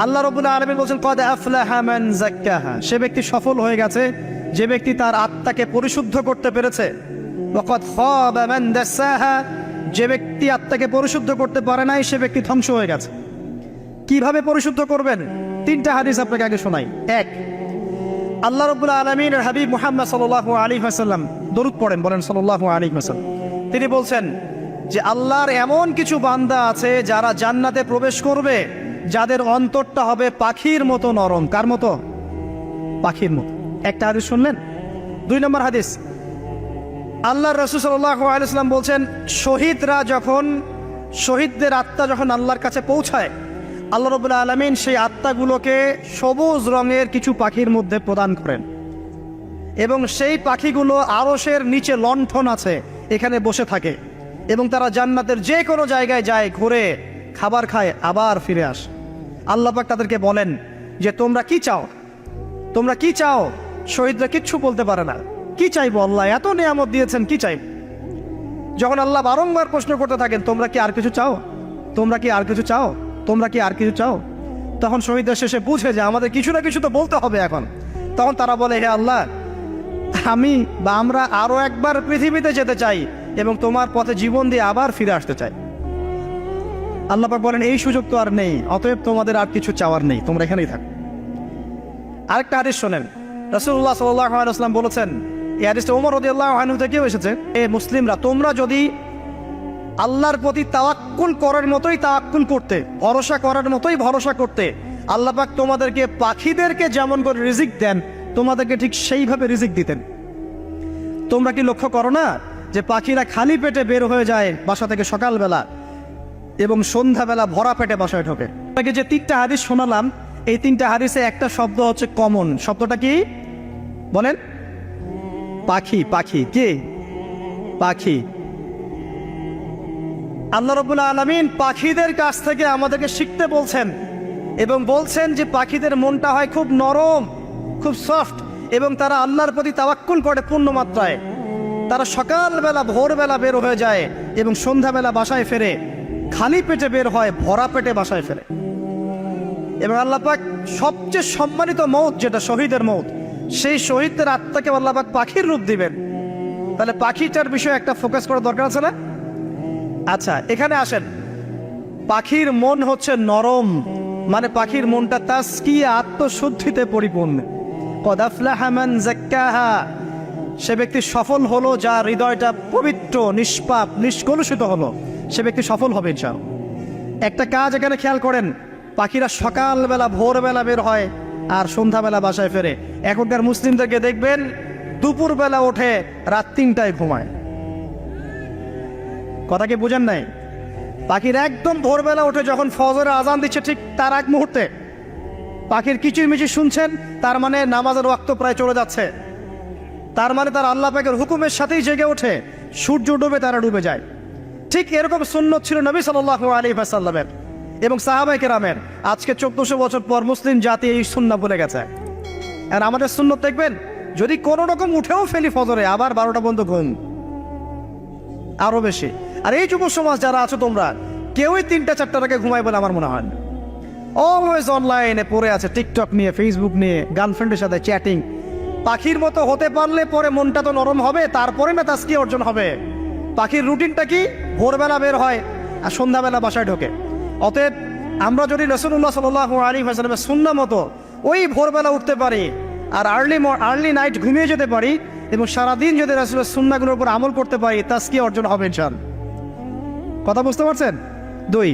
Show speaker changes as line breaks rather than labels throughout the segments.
আল্লাহ রাব্বুল আলামিন বলেন কদ আফলাহা মান যাক্কাহা, সে ব্যক্তি সফল হয়ে গেছে যে ব্যক্তি তার আত্মাকে পরিশুদ্ধ করতে পেরেছে। ওয়া কদ খাবা মান দাসাহা, যে ব্যক্তি আত্মাকে পরিশুদ্ধ করতে পারে নাই সে ব্যক্তি ধ্বংস হয়ে গেছে। কিভাবে পরিশুদ্ধ করবেন? তিনটা হাদিস আপনাকে আগে শোনাই। এক, আল্লাহ রাব্বুল আলামিনের হাবিব মুহাম্মদ সাল্লাল্লাহু আলাইহি ওয়াসাল্লাম দরুদ পড়েন, বলেন সাল্লাল্লাহু আলাইহি ওয়াসাল্লাম। তিনি বলছেন যে আল্লাহর এমন কিছু বান্দা আছে যারা জান্নাতে প্রবেশ করবে যাদের অন্তরটা হবে পাখির মতো নরম। কার মতো? পাখির মতো। একটা হাদিস শুনলেন। দুই নম্বর হাদিস, আল্লাহর রাসূল সাল্লাল্লাহু আলাইহি ওয়াসাল্লাম বলছেন শহীদদের আত্মা যখন আল্লাহর কাছে পৌঁছায়, আল্লাহ রাব্বুল আলামিন সেই আত্মাগুলোকে সবুজ রঙের কিছু পাখির মধ্যে প্রদান করেন এবং সেই পাখিগুলো আরশের নিচে লণ্ঠন আছে এখানে বসে থাকে এবং তারা জান্নাতের যে কোনো জায়গায় যায়, ঘুরে খাবার খায়, আবার ফিরে আসে। আল্লাহ পাক তাদেরকে বলেন যে তোমরা কি চাও, তোমরা কি চাও? শহীদরা কিচ্ছু বলতে পারে না। কি চাইবো? আল্লাহ এত নিয়ামত দিয়েছেন, কি চাইব? যখন আল্লাহ বারংবার প্রশ্ন করতে থাকেন তোমরা কি আর কিছু চাও, তোমরা কি আর কিছু চাও, তোমরা কি আর কিছু চাও, তখন শহীদরা শেষে বুঝে যে আমাদের কিছু না কিছু তো বলতে হবে এখন। তখন তারা বলে হে আল্লাহ, আমরা আরো একবার পৃথিবীতে যেতে চাই এবং তোমার পথে জীবন দিয়ে আবার ফিরে আসতে চাই। আল্লাহ পাক বলেন এই সুযোগ তো আর নেই, অতএব তোমাদের আর কিছু চাওয়ার নেই, তোমরা এখানেই থাকো। আরেকটা হাদিস শোনেন, রাসূলুল্লাহ সাল্লাল্লাহু আলাইহি ওয়াসাল্লাম বলেছেন, এই হাদিসটা ওমর রাদিয়াল্লাহু আনহু থেকেও এসেছে, এ মুসলিমরা তোমরা যদি আল্লাহর প্রতি তাওয়াক্কুল করার মতোই তাওয়াক্কুল করতে, ভরসা করার মতোই ভরসা করতে, আল্লাহ পাক তোমাদেরকে পাখিদেরকে যেমন করে রিজিক দেন তোমাদেরকে ঠিক সেইভাবে রিজিক দিতেন। তোমরা কি লক্ষ্য করো না যে পাখিরা খালি পেটে বের হয়ে যায় বাসা থেকে সকালবেলা এবং সন্ধ্যাবেলা ভরা পেটে বাসায় ঢোকে? আপনাকে যে তিনটা হাদিস শোনালাম এই তিনটা হাদিসে একটা শব্দ হচ্ছে কমন। শব্দটা কি বলেন? পাখি। পাখি কি? পাখি। আল্লাহ রাব্বুল আলামিন পাখিদের কাছ থেকে আমাদেরকে শিখতে বলছেন এবং বলছেন যে পাখিদের মনটা হয় খুব নরম, খুব সফট এবং তারা আল্লাহর প্রতি তাওয়াক্কুল করে পূর্ণ মাত্রায়। তারা সকালবেলা ভোরবেলা বের হয়ে যায় এবং সন্ধ্যাবেলা বাসায় ফেরে, খালি পেটে বের হয়, ভরা পেটে বাসায় ফেরে। এবং আল্লাহ পাক সবচেয়ে সম্মানিত মৌত যেটা শহীদের মৌত, সেই শহীদদের আত্মাকে আল্লাহ পাক পাখির রূপ দিবেন। তাহলে পাখিটার বিষয়ে একটা ফোকাস করার দরকার আছে না? আচ্ছা, এখানে আসেন। পাখির মন হচ্ছে নরম, মানে পাখির মনটা তাসকিয়া, আত্মশুদ্ধিতে পরিপূর্ণ। কদ আফলাহা মান যাক্কাহা, সে ব্যক্তি সফল হলো যার হৃদয়টা পবিত্র, নিষ্পাপ, নিষ্কলুষিত হলো, সে ব্যক্তি সফল হবে ইনশাআল্লাহ। একটা কাজ এখানে খেয়াল করেন, পাখিরা সকালবেলা ভোরবেলা বের হয় আর সন্ধ্যাবেলা বাসায় ফেরে। এখনকার মুসলিমদেরকে দেখবেন দুপুরবেলা ওঠে, রাত 3টায় ঘুমায়। কথা কি বুঝেন নাই? পাখির একদম ভোরবেলা ওঠে, যখন ফজরের আজান দিচ্ছে ঠিক তার এক মুহূর্তে পাখির কিচিরমিচির শুনছেন, তার মানে নামাজের ওয়াক্ত প্রায় চলে যাচ্ছে, তার মানে তার আল্লাহ পাকের হুকুমের সাথেই জেগে ওঠে, সূর্য ডুবে তারা ডুবে যায়। ঠিক এরকম সুন্নত ছিল নবী সাল্লাল্লাহু আলাইহি ওয়াসাল্লামের এবং সাহাবায়ে কেরামের। আজকে 1400 বছর পর মুসলিম জাতি এই সুন্নাহ ভুলে গেছে। আর আমাদের সুন্নত দেখবেন, যদি কোনো রকম উঠেও ফেলি ফজরে, আবার 12টা পর্যন্ত ঘুম, আরো বেশি। আর এই যুব সমাজ যারা আছো তোমরা কেউই 3টা-4টার আগে ঘুমায় বলে আমার মনে হয় না। অলওয়েজ অনলাইনে পড়ে আছে, টিকটক নিয়ে, ফেসবুক নিয়ে, গার্লফ্রেন্ডের সাথে চ্যাটিং। পাখির মতো হতে পারলে পরে মনটা তো নরম হবে, তারপরে না তাসকিয়া অর্জন হবে। পাখির রুটিনটা কি? ভোরবেলা বের হয় আর সন্ধ্যাবেলা বাসায় ঢোকে। অতএব আমরা যদি রাসূলুল্লাহ সাল্লাল্লাহু আলাইহি ওয়াসাল্লামের সুন্নাহ মতো ওই ভোরবেলা উঠতে পারি আর আর্লি নাইট ঘুমিয়ে যেতে পারি এবং সারাদিন যদি রাসূলের সুন্নাহগুলোর উপর আমল করতে পারি, তাসকিয়া অর্জন হবে ইনশাআল্লাহ। কথা বুঝতে পারছেন? 2,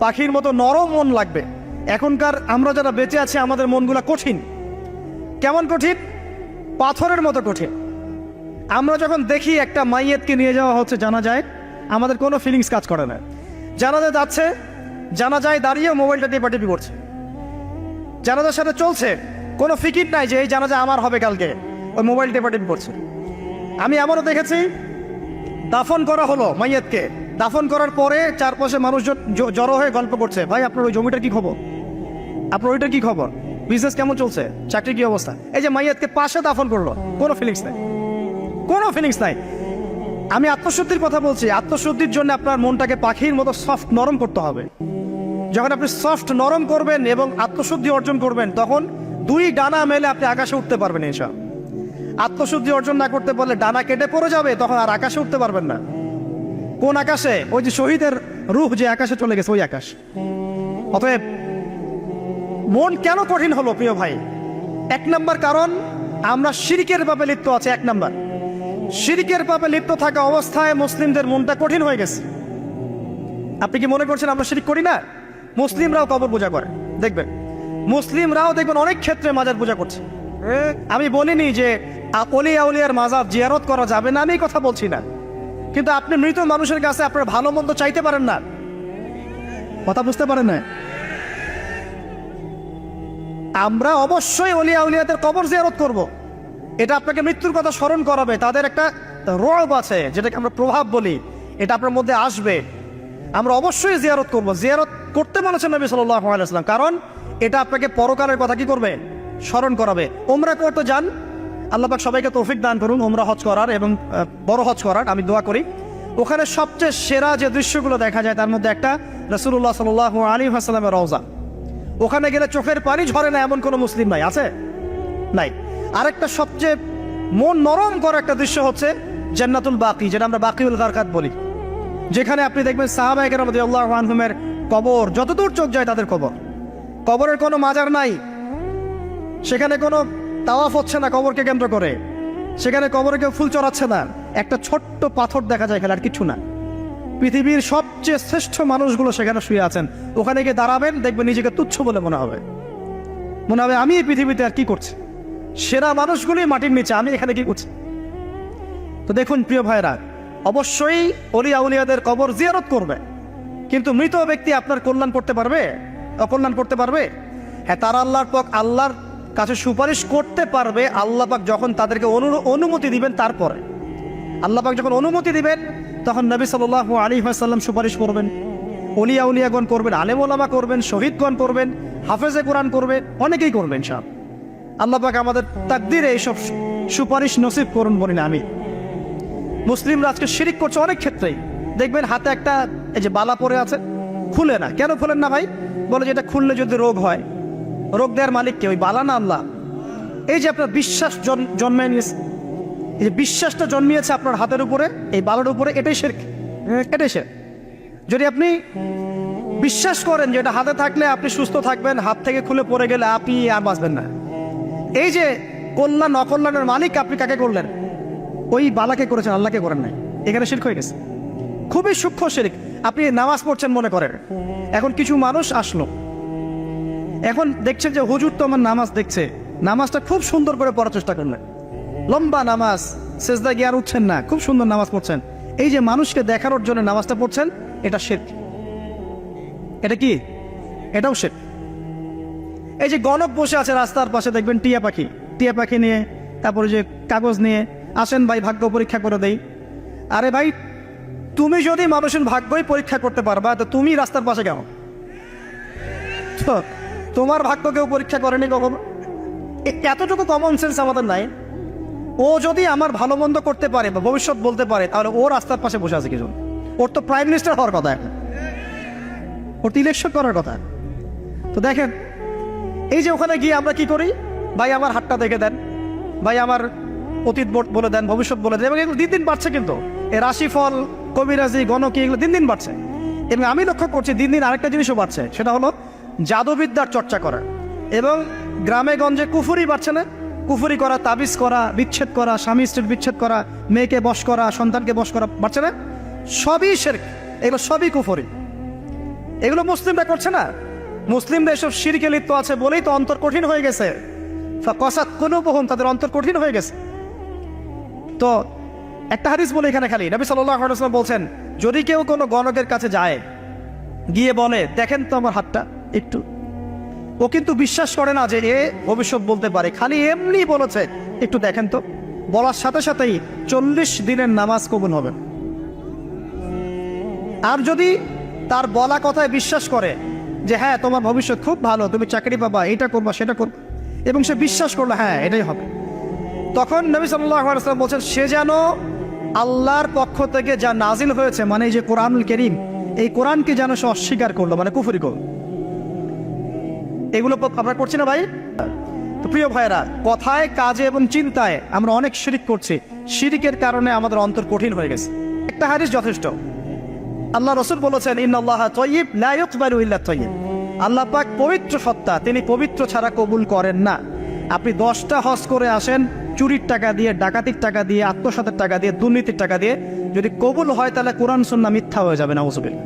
পাখির মতো নরম মন লাগবে। এখনকার আমরা যারা বেঁচে আছি আমাদের মনগুলা কঠিন। কেমন কঠিন? পাথরের মতো কঠিন। আমরা যখন দেখি একটা মাইয়াতকে নিয়ে যাওয়া হচ্ছে জানাজায়, আমাদের কোনো ফিলিংস কাজ করে না। জানাজা যাচ্ছে, জানাজায় দাঁড়িয়ে মোবাইলটা টিপাটিপি করছে। জানাজার সাথে চলছে, কোনো ফিকির নাই যে এই জানাজা আমার হবে কালকে, ওই মোবাইল টিপাটিপি করছে। আমি এমনও দেখেছি, দাফন করা হলো মাইয়াতকে, দাফন করার পরে চারপাশে মানুষজন জড়ো হয়ে গল্প করছে, ভাই আপনার ওই জমিটার কি খবর, আপনার ওইটার কি খবর, বিজনেস কেমন চলছে, চাকরির কি অবস্থা। এই যে মাইয়াতকে পাশে দাফন করলো, কোনো ফিলিংস নাই, কোনো ফিলিংস নাই। আমি আত্মশুদ্ধির কথা বলছি। আত্মশুদ্ধির জন্য আপনার মনটাকে পাখির মতো সফট, নরম করতে হবে। যখন আপনি সফট নরম করবেন এবং আত্মশুদ্ধি অর্জন করবেন, তখন দুই ডানা মেলে আপনি আকাশে উঠতে পারবেন ইনশাআল্লাহ। আত্মশুদ্ধি অর্জন না করতে পারলে ডানা কেটে পড়ে যাবে, তখন আর আকাশে উঠতে পারবেন না। কোন আকাশে? ওই যে শহীদের রূহ যে আকাশে চলে গেছে, ওই আকাশ। অতএব মন কেন কঠিন হলো প্রিয় ভাই? এক নম্বর কারণ, আমরা শিরকের পাপে লিপ্ত আছে। এক নম্বর, শিরকের পাপে লিপ্ত থাকা অবস্থায় মুসলিমদের মনটা কঠিন হয়ে গেছে। আপনি কি মনে করছেন আমরা শিরক করি না? মুসলিমরাও কবর পূজা করে, দেখবেন মুসলিমরাও দেখবেন অনেক ক্ষেত্রে মাজার পূজা করছে। আমি বলিনি যে অলিয়া উলিয়ার মাজার জিয়ারত করা যাবে না, আমি কথা বলছি না, কিন্তু আপনি মৃত মানুষের কাছে আপনার ভালো মন্দ চাইতে পারেন না। কথা বুঝতে পারেন না? আমরা অবশ্যই অলিয়া উলিয়াদের কবর জিয়ারত করব। এটা আপনাকে মৃত্যুর কথা স্মরণ করাবে। তাদের একটা রব আছে, যেটাকে আমরা প্রভাব বলি, এটা আপনার মধ্যে আসবে। আমরা অবশ্যই জিয়ারত করব। জিয়ারত করতে বলেছেন নবী সাল্লাল্লাহু আলাইহি ওয়াসাল্লাম, কারণ এটা আপনাকে পরকালের কথা কি করবে? স্মরণ করাবে। ওমরা করতে যান, আল্লাহ পাক সবাইকে তৌফিক দান করুন ওমরা হজ করার এবং বড় হজ করার, আমি দোয়া করি। ওখানে সবচেয়ে সেরা যে দৃশ্যগুলো দেখা যায় তার মধ্যে একটা রাসূলুল্লাহ সাল্লাল্লাহু আলাইহি ওয়াসাল্লামের রওজা। ওখানে গেলে চোখের পানি ঝরে না এমন কোনো মুসলিম নাই, আছে? নাই। আরেকটা সবচেয়ে মন নরম করা একটা দৃশ্য হচ্ছে জান্নাতুল বাকি, যেটা আমরা বাকিউল গারকাত বলি, যেখানে আপনি দেখবেন সাহাবায়ে কেরাম রাদিয়াল্লাহু আনহুমের কবর, যতদূর চোখ যায় তাদের কবর। কবরের কোনো মাজার নাই, সেখানে কোনো তাওয়াফ হচ্ছে না কবরকে কেন্দ্র করে, সেখানে কবরে কেউ ফুল চড়াচ্ছে না, একটা ছোট্ট পাথর দেখা যায় এখানে, আর কিছু না। পৃথিবীর সবচেয়ে শ্রেষ্ঠ মানুষগুলো সেখানে শুয়ে আছেন। ওখানে গিয়ে দাঁড়াবেন, দেখবেন নিজেকে তুচ্ছ বলে মনে হবে আমি এই পৃথিবীতে আর কি করছি। সেরা মানুষগুলি মাটির নিচে, আমি এখানে কি করছি? তো দেখুন প্রিয় ভাইরা, অবশ্যই অলিয়া উলিয়াদের কবর জিয়ারত করবে, কিন্তু মৃত ব্যক্তি আপনার কল্যাণ করতে পারবে? অকল্যাণ করতে পারবে? হ্যাঁ, তারা আল্লাহর কাছে সুপারিশ করতে পারবে আল্লাহ পাক যখন তাদেরকে অনুমতি দিবেন। তারপরে আল্লাহ পাক যখন অনুমতি দিবেন, তখন নবী সাল্লাল্লাহু আলাইহি ওয়াসাল্লাম সুপারিশ করবেন, অলিয়া উলিয়াগণ করবেন, আলেম ওলামা করবেন, শহীদগণ করবেন, হাফেজে কোরআন করবে, অনেকেই করবেন সব। আল্লাহ পাক আমাদের তাকদিরে এইসব সুপারিশ নসিব করুন বলি না আমি। মুসলিমরা আজকে শিরিক করছে অনেক ক্ষেত্রেই। দেখবেন হাতে একটা এই যে বালা পরে আছে, খুলে না। কেন খুলেন না ভাই? বলে যে এটা খুললে যদি রোগ হয়। রোগ দেওয়ার মালিক কে? ওই বালা না আল্লাহ? এই যে আপনার বিশ্বাস জন্মে নিয়েছে, এই যে বিশ্বাসটা জন্মিয়েছে আপনার হাতের উপরে, এই বালার উপরে, এটাই শিরক, এটাই শিরক। যদি আপনি বিশ্বাস করেন যে এটা হাতে থাকলে আপনি সুস্থ থাকবেন, হাত থেকে খুলে পড়ে গেলে আপনি আর বাঁচবেন না, এই যে কল্যাণ অকল্যাণের মালিক আপনি কাকে করলেন? ওই বালাকে করেছেন, আল্লাহকে করেন নাই। এখানে শিরক হয়ে গেছে, খুবই সূক্ষ্ম শিরক। আপনি নামাজ পড়ছেন মনে করেন, এখন কিছু মানুষ আসলো, এখন দেখছেন যে হুজুর তো আমার নামাজ দেখছে, নামাজটা খুব সুন্দর করে পড়ার চেষ্টা করলেন, লম্বা নামাজ, সেজদা গিয়ে আর উঠছেন না, খুব সুন্দর নামাজ পড়ছেন। এই যে মানুষকে দেখানোর জন্য নামাজটা পড়ছেন, এটা শিরক। এটা কি? এটাও শিরক। এই যে গণক বসে আছে রাস্তার পাশে, দেখবেন টিয়া পাখি নিয়ে, তারপরে যে কাগজ নিয়ে, আসেন ভাই ভাগ্য পরীক্ষা করে দেই। আরে ভাই, তুমি যদি মানুষের ভাগ্যই পরীক্ষা করতে পারবা, তো তুমি রাস্তার পাশে কেন? তো তোমার ভাগ্য কেউ পরীক্ষা করেনি কখনো? এতটুকু কমন সেন্স আমাদের নাই? ও যদি আমার ভালো মন্দ করতে পারে বা ভবিষ্যৎ বলতে পারে, তাহলে ও রাস্তার পাশে বসে আছে কিছু? ওর তো প্রাইম মিনিস্টার হওয়ার কথা, এখন ওর তো ইলেকশন করার কথা। তো দেখেন, এই যে ওখানে গিয়ে আমরা কি করি? ভাই আমার হাতটা দেখে দেন, ভাই আমার অতীত বলে দেন, ভবিষ্যৎ বলে দেন, এবং এগুলো দিন দিন বাড়ছে। কিন্তু এই রাশিফল, কবিরাজি, গণকি, এগুলো দিন দিন বাড়ছে। এবং আমি লক্ষ্য করছি দিন দিন আরেকটা জিনিসও বাড়ছে, সেটা হলো জাদুবিদ্যার চর্চা করা। এবং গ্রামে গঞ্জে কুফুরি বাড়ছে না? কুফুরি করা, তাবিজ করা, বিচ্ছেদ করা, স্বামী স্ত্রীর বিচ্ছেদ করা, মেয়েকে বশ করা, সন্তানকে বশ করা, বাড়ছে না? সবই শিরক, এগুলো সবই কুফুরি। এগুলো মুসলিমরা করছে না? মুসলিমরা এসব শিরকে লিপ্ত আছে বলেই তো অন্তর কঠিন হয়ে গেছে। কসাত কুলুবুহুম, তাদের অন্তর কঠিন হয়ে গেছে। তো একটা হাদিস বলে এখানে, খালি নবী সাল্লাল্লাহু আলাইহি ওয়াসাল্লাম বলছেন, যদি কেউ কোনো গণকের কাছে যায়, গিয়ে বলে দেখেন তো আমার হাতটা একটু, ও কিন্তু বিশ্বাস করে না যে এ ভবিষ্যৎ বলতে পারে, খালি এমনি বলেছে একটু দেখেন তো, বলার সাথে সাথেই 40 দিনের নামাজ কবুল হবে। আর যদি তার বলা কথায় বিশ্বাস করে যে হ্যাঁ তোমার ভবিষ্যৎ খুব ভালো, তুমি চাকরি পাবা, এটা করবা সেটা করবা, এবং সে বিশ্বাস করলো হ্যাঁ এটাই হবে, তখন নবী সাল্লাল্লাহু আলাইহি ওয়াসাল্লাম বলছেন সে যেন আল্লাহর পক্ষ থেকে যা নাজিল হয়েছে, মানে এই যে কোরআনুল কারীম, এই কোরআনকে যেন সে অস্বীকার করলো, মানে কুফরি করলো। এগুলো আমরা করছি না ভাই? তো প্রিয় ভাইরা, কথায় কাজে এবং চিন্তায় আমরা অনেক শিরিক করছি। শিরিকের কারণে আমাদের অন্তর কঠিন হয়ে গেছে। একটা হাদিস যথেষ্ট। আল্লাহ রাসূল বলেছেন, ইন্নাল্লাহা তাইয়্যিব লা ইকবালু ইল্লা তাইয়্যিব। আল্লাহ পাক পবিত্র সত্তা, তিনি পবিত্র ছাড়া কবুল করেন না। আপনি 10টা হজ করে আসেন, চুরির টাকা দিয়ে, ডাকাতির টাকা দিয়ে, আত্মসাতের টাকা দিয়ে, দুর্নীতির টাকা দিয়ে, যদি কবুল হয় তাহলে কোরআন সুন্নাহ মিথ্যা হয়ে যাবে, নাউযুবিল্লাহ।